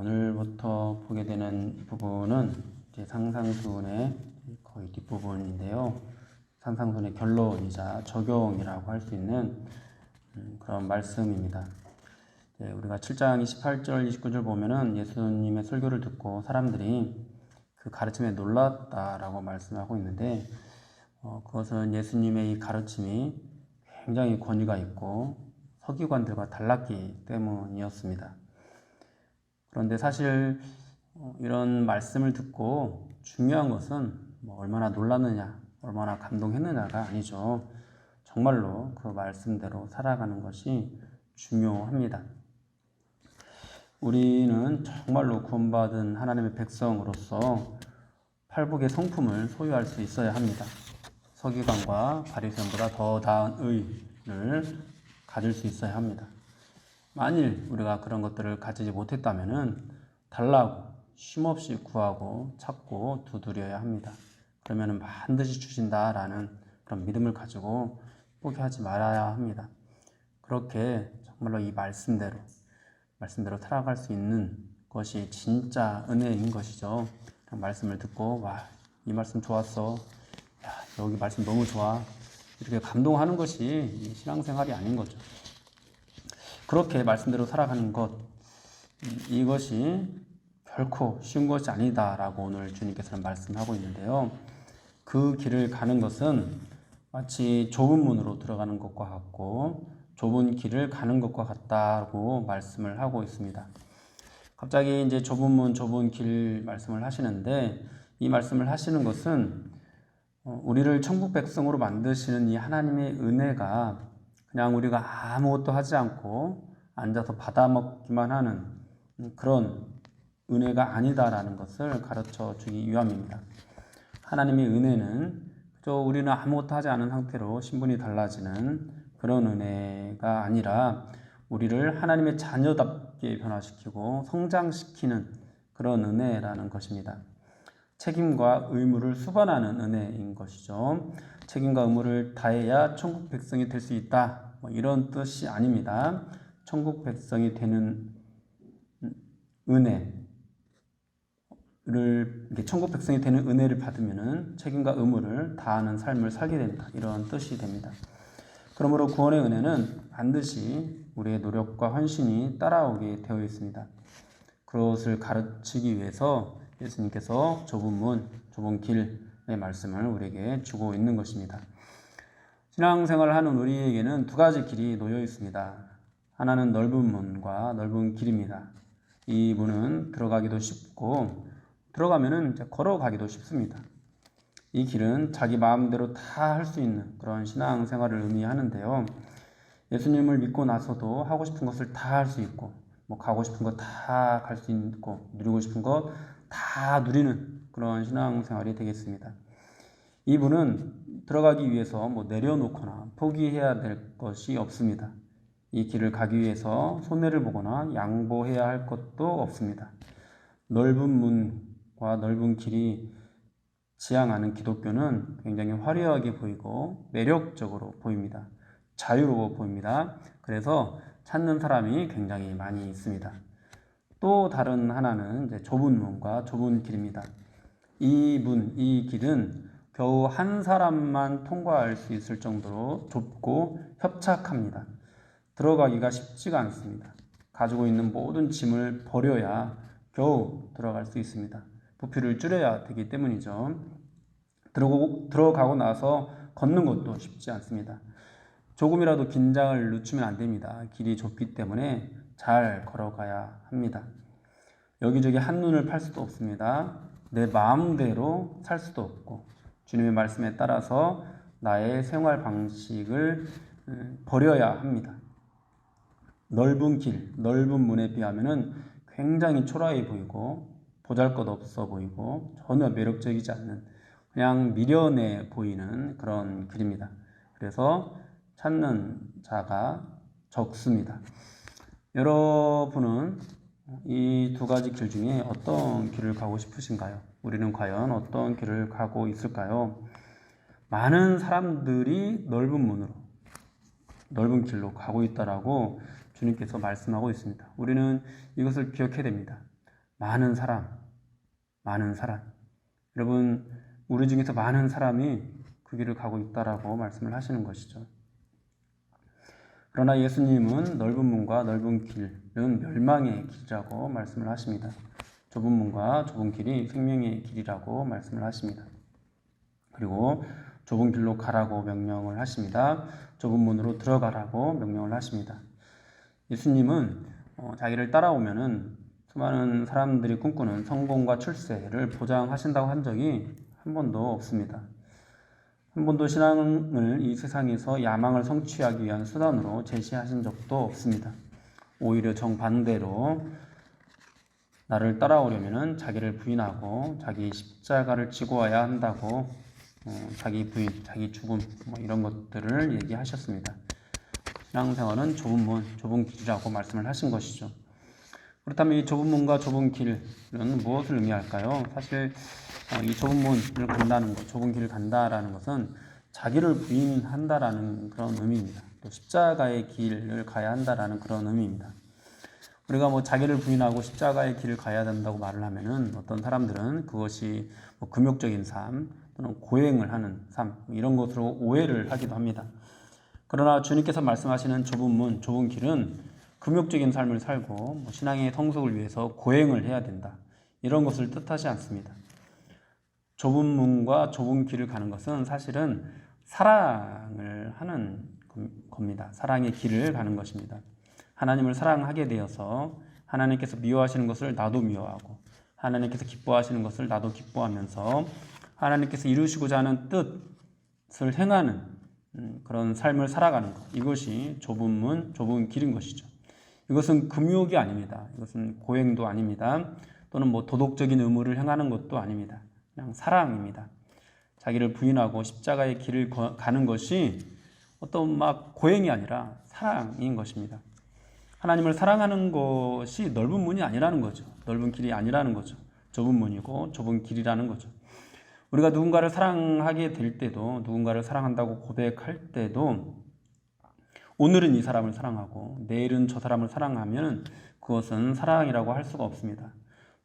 오늘부터 보게 되는 부분은 이제 상상순의 거의 뒷부분인데요. 상상순의 결론이자 적용이라고 할 수 있는 그런 말씀입니다. 우리가 7장 28절 29절 보면은 예수님의 설교를 듣고 사람들이 그 가르침에 놀랐다라고 말씀하고 있는데 그것은 예수님의 이 가르침이 굉장히 권위가 있고 서기관들과 달랐기 때문이었습니다. 그런데 사실 이런 말씀을 듣고 중요한 것은 얼마나 놀랐느냐, 얼마나 감동했느냐가 아니죠. 정말로 그 말씀대로 살아가는 것이 중요합니다. 우리는 정말로 구원받은 하나님의 백성으로서 팔복의 성품을 소유할 수 있어야 합니다. 서기관과 바리새인보다 더 나은 의를 가질 수 있어야 합니다. 만일 우리가 그런 것들을 가지지 못했다면 달라고 쉼없이 구하고 찾고 두드려야 합니다. 그러면 반드시 주신다라는 그런 믿음을 가지고 포기하지 말아야 합니다. 그렇게 정말로 이 말씀대로 살아갈 수 있는 것이 진짜 은혜인 것이죠. 말씀을 듣고 이 말씀 좋았어. 야, 여기 말씀 너무 좋아. 이렇게 감동하는 것이 신앙생활이 아닌 거죠. 그렇게 말씀대로 살아가는 것, 이것이 결코 쉬운 것이 아니다라고 오늘 주님께서는 말씀하고 있는데요. 그 길을 가는 것은 마치 좁은 문으로 들어가는 것과 같고 좁은 길을 가는 것과 같다고 말씀을 하고 있습니다. 갑자기 이제 좁은 문, 좁은 길 말씀을 하시는데 이 말씀을 하시는 것은 우리를 천국 백성으로 만드시는 이 하나님의 은혜가 그냥 우리가 아무것도 하지 않고 앉아서 받아먹기만 하는 그런 은혜가 아니다라는 것을 가르쳐 주기 위함입니다. 하나님의 은혜는 그저 우리는 아무것도 하지 않은 상태로 신분이 달라지는 그런 은혜가 아니라 우리를 하나님의 자녀답게 변화시키고 성장시키는 그런 은혜라는 것입니다. 책임과 의무를 수반하는 은혜인 것이죠. 책임과 의무를 다해야 천국 백성이 될 수 있다. 이런 뜻이 아닙니다. 천국 백성이 되는 천국 백성이 되는 은혜를 받으면은 책임과 의무를 다하는 삶을 살게 된다. 이런 뜻이 됩니다. 그러므로 구원의 은혜는 반드시 우리의 노력과 헌신이 따라오게 되어 있습니다. 그것을 가르치기 위해서 예수님께서 좁은 문, 좁은 길의 말씀을 우리에게 주고 있는 것입니다. 신앙생활을 하는 우리에게는 두 가지 길이 놓여 있습니다. 하나는 넓은 문과 넓은 길입니다. 이 문은 들어가기도 쉽고 들어가면은 걸어가기도 쉽습니다. 이 길은 자기 마음대로 다 할 수 있는 그런 신앙생활을 의미하는데요. 예수님을 믿고 나서도 하고 싶은 것을 다 할 수 있고 가고 싶은 것 다 갈 수 있고 누리고 싶은 것 다 누리는 그런 신앙생활이 되겠습니다. 이 문은 들어가기 위해서 내려놓거나 포기해야 될 것이 없습니다. 이 길을 가기 위해서 손해를 보거나 양보해야 할 것도 없습니다. 넓은 문과 넓은 길이 지향하는 기독교는 굉장히 화려하게 보이고 매력적으로 보입니다. 자유로워 보입니다. 그래서 찾는 사람이 굉장히 많이 있습니다. 또 다른 하나는 좁은 문과 좁은 길입니다. 이 길은 겨우 한 사람만 통과할 수 있을 정도로 좁고 협착합니다. 들어가기가 쉽지가 않습니다. 가지고 있는 모든 짐을 버려야 겨우 들어갈 수 있습니다. 부피를 줄여야 되기 때문이죠. 들어가고 나서 걷는 것도 쉽지 않습니다. 조금이라도 긴장을 늦추면 안 됩니다. 길이 좁기 때문에 잘 걸어가야 합니다. 여기저기 한눈을 팔 수도 없습니다. 내 마음대로 살 수도 없고 주님의 말씀에 따라서 나의 생활 방식을 버려야 합니다. 넓은 길, 넓은 문에 비하면 굉장히 초라해 보이고 보잘것없어 보이고 전혀 매력적이지 않는 그냥 미련해 보이는 그런 길입니다. 그래서 찾는 자가 적습니다. 여러분은 이 두 가지 길 중에 어떤 길을 가고 싶으신가요? 우리는 과연 어떤 길을 가고 있을까요? 많은 사람들이 넓은 길로 가고 있다라고 주님께서 말씀하고 있습니다. 우리는 이것을 기억해야 됩니다. 많은 사람, 많은 사람. 여러분, 우리 중에서 많은 사람이 그 길을 가고 있다라고 말씀을 하시는 것이죠. 그러나 예수님은 넓은 문과 넓은 길은 멸망의 길이라고 말씀을 하십니다. 좁은 문과 좁은 길이 생명의 길이라고 말씀을 하십니다. 그리고 좁은 길로 가라고 명령을 하십니다. 좁은 문으로 들어가라고 명령을 하십니다. 예수님은 자기를 따라오면은 수많은 사람들이 꿈꾸는 성공과 출세를 보장하신다고 한 적이 한 번도 없습니다. 한 번도 신앙을 이 세상에서 야망을 성취하기 위한 수단으로 제시하신 적도 없습니다. 오히려 정반대로 나를 따라오려면 자기를 부인하고 자기 십자가를 지고 와야 한다고 자기 부인, 자기 죽음 이런 것들을 얘기하셨습니다. 신앙생활은 좁은 문, 좁은 길이라고 말씀을 하신 것이죠. 그렇다면 이 좁은 문과 좁은 길은 무엇을 의미할까요? 사실 이 좁은 문을 간다는 것, 좁은 길을 간다라는 것은 자기를 부인한다라는 그런 의미입니다. 또 십자가의 길을 가야 한다라는 그런 의미입니다. 우리가 자기를 부인하고 십자가의 길을 가야 된다고 말을 하면은 어떤 사람들은 그것이 금욕적인 삶 또는 고행을 하는 삶 이런 것으로 오해를 하기도 합니다. 그러나 주님께서 말씀하시는 좁은 문, 좁은 길은 금욕적인 삶을 살고 신앙의 성숙을 위해서 고행을 해야 된다. 이런 것을 뜻하지 않습니다. 좁은 문과 좁은 길을 가는 것은 사실은 사랑을 하는 겁니다. 사랑의 길을 가는 것입니다. 하나님을 사랑하게 되어서 하나님께서 미워하시는 것을 나도 미워하고 하나님께서 기뻐하시는 것을 나도 기뻐하면서 하나님께서 이루시고자 하는 뜻을 행하는 그런 삶을 살아가는 것. 이것이 좁은 문, 좁은 길인 것이죠. 이것은 금욕이 아닙니다. 이것은 고행도 아닙니다. 또는 도덕적인 의무를 행하는 것도 아닙니다. 그냥 사랑입니다. 자기를 부인하고 십자가의 길을 가는 것이 어떤 고행이 아니라 사랑인 것입니다. 하나님을 사랑하는 것이 넓은 문이 아니라는 거죠. 넓은 길이 아니라는 거죠. 좁은 문이고 좁은 길이라는 거죠. 우리가 누군가를 사랑하게 될 때도 누군가를 사랑한다고 고백할 때도 오늘은 이 사람을 사랑하고 내일은 저 사람을 사랑하면 그것은 사랑이라고 할 수가 없습니다.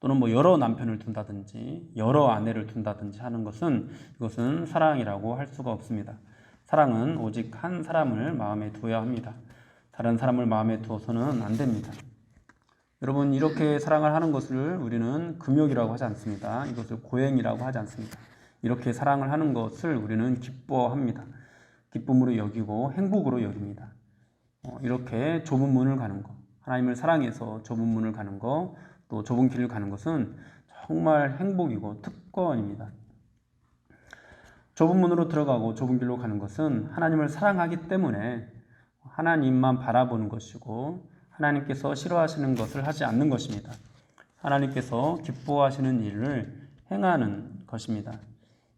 또는 여러 남편을 둔다든지 여러 아내를 둔다든지 하는 것은 이것은 사랑이라고 할 수가 없습니다. 사랑은 오직 한 사람을 마음에 두어야 합니다. 다른 사람을 마음에 두어서는 안 됩니다. 여러분, 이렇게 사랑을 하는 것을 우리는 금욕이라고 하지 않습니다. 이것을 고행이라고 하지 않습니다. 이렇게 사랑을 하는 것을 우리는 기뻐합니다. 기쁨으로 여기고 행복으로 여깁니다. 이렇게 좁은 문을 가는 것, 하나님을 사랑해서 좁은 문을 가는 것, 또 좁은 길을 가는 것은 정말 행복이고 특권입니다. 좁은 문으로 들어가고 좁은 길로 가는 것은 하나님을 사랑하기 때문에 하나님만 바라보는 것이고 하나님께서 싫어하시는 것을 하지 않는 것입니다. 하나님께서 기뻐하시는 일을 행하는 것입니다.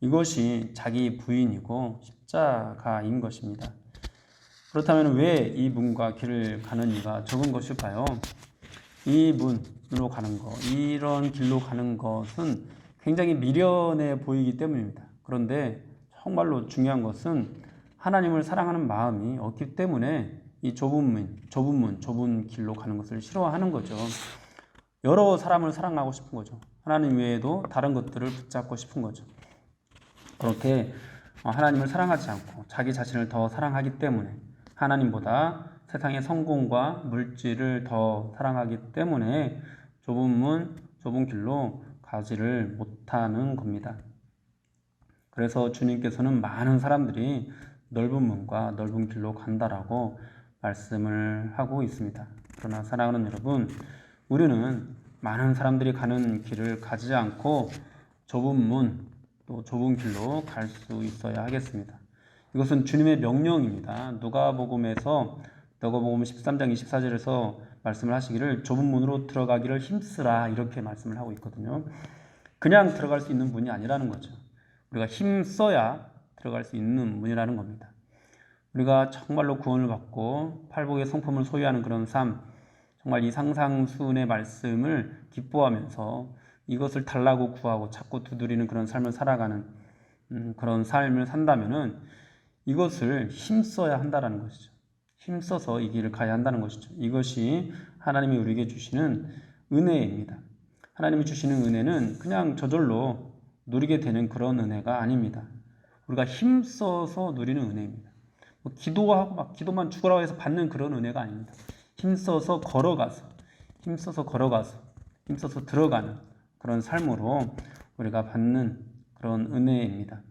이것이 자기 부인이고 십자가인 것입니다. 그렇다면 왜 이 문과 길을 가는 이가 적은 것일까요? 이 문으로 가는 것, 이런 길로 가는 것은 굉장히 미련해 보이기 때문입니다. 그런데 정말로 중요한 것은 하나님을 사랑하는 마음이 없기 때문에 이 좁은 문, 좁은 길로 가는 것을 싫어하는 거죠. 여러 사람을 사랑하고 싶은 거죠. 하나님 외에도 다른 것들을 붙잡고 싶은 거죠. 그렇게 하나님을 사랑하지 않고 자기 자신을 더 사랑하기 때문에 하나님보다 세상의 성공과 물질을 더 사랑하기 때문에 좁은 문, 좁은 길로 가지를 못하는 겁니다. 그래서 주님께서는 많은 사람들이 넓은 문과 넓은 길로 간다라고 말씀을 하고 있습니다. 그러나 사랑하는 여러분, 우리는 많은 사람들이 가는 길을 가지 않고 좁은 문, 또 좁은 길로 갈 수 있어야 하겠습니다. 이것은 주님의 명령입니다. 누가복음 13장 24절에서 말씀을 하시기를 좁은 문으로 들어가기를 힘쓰라 이렇게 말씀을 하고 있거든요. 그냥 들어갈 수 있는 문이 아니라는 거죠. 우리가 힘써야 들어갈 수 있는 문이라는 겁니다. 우리가 정말로 구원을 받고 팔복의 성품을 소유하는 그런 삶, 정말 이 상상순의 말씀을 기뻐하면서 이것을 달라고 구하고 찾고 두드리는 그런 삶을 살아가는 그런 삶을 산다면은 이것을 힘써야 한다는 것이죠. 힘써서 이 길을 가야 한다는 것이죠. 이것이 하나님이 우리에게 주시는 은혜입니다. 하나님이 주시는 은혜는 그냥 저절로 누리게 되는 그런 은혜가 아닙니다. 우리가 힘써서 누리는 은혜입니다. 뭐 기도하고 막 기도만 죽으라고 해서 받는 그런 은혜가 아닙니다. 힘써서 걸어가서 들어가는 그런 삶으로 우리가 받는 그런 은혜입니다.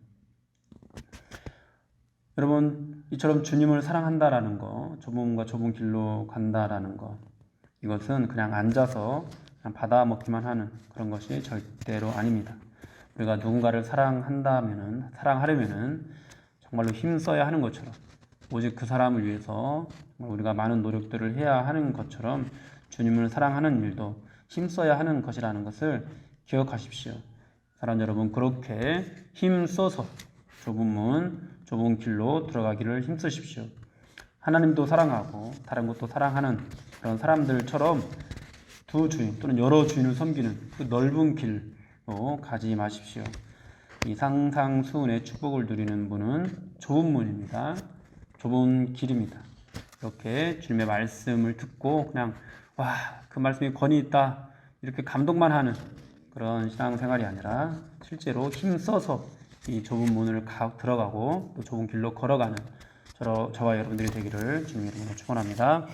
여러분, 이처럼 주님을 사랑한다라는 거, 좁은 길로 간다라는 거, 이것은 그냥 앉아서 그냥 받아먹기만 하는 그런 것이 절대로 아닙니다. 우리가 누군가를 사랑하려면은 정말로 힘써야 하는 것처럼, 오직 그 사람을 위해서 우리가 많은 노력들을 해야 하는 것처럼 주님을 사랑하는 일도 힘써야 하는 것이라는 것을 기억하십시오. 사랑 여러분, 그렇게 힘써서 좁은 길로 들어가기를 힘쓰십시오. 하나님도 사랑하고 다른 것도 사랑하는 그런 사람들처럼 두 주인 또는 여러 주인을 섬기는 그 넓은 길로 가지 마십시오. 이 상상수훈의 축복을 누리는 분은 좁은 문입니다. 좁은 길입니다. 이렇게 주님의 말씀을 듣고 그냥 그 말씀이 권위 있다 이렇게 감동만 하는 그런 신앙생활이 아니라 실제로 힘써서 이 좁은 문을 들어가고 또 좁은 길로 걸어가는 저와 여러분들이 되기를 주님 이름으로 축원합니다.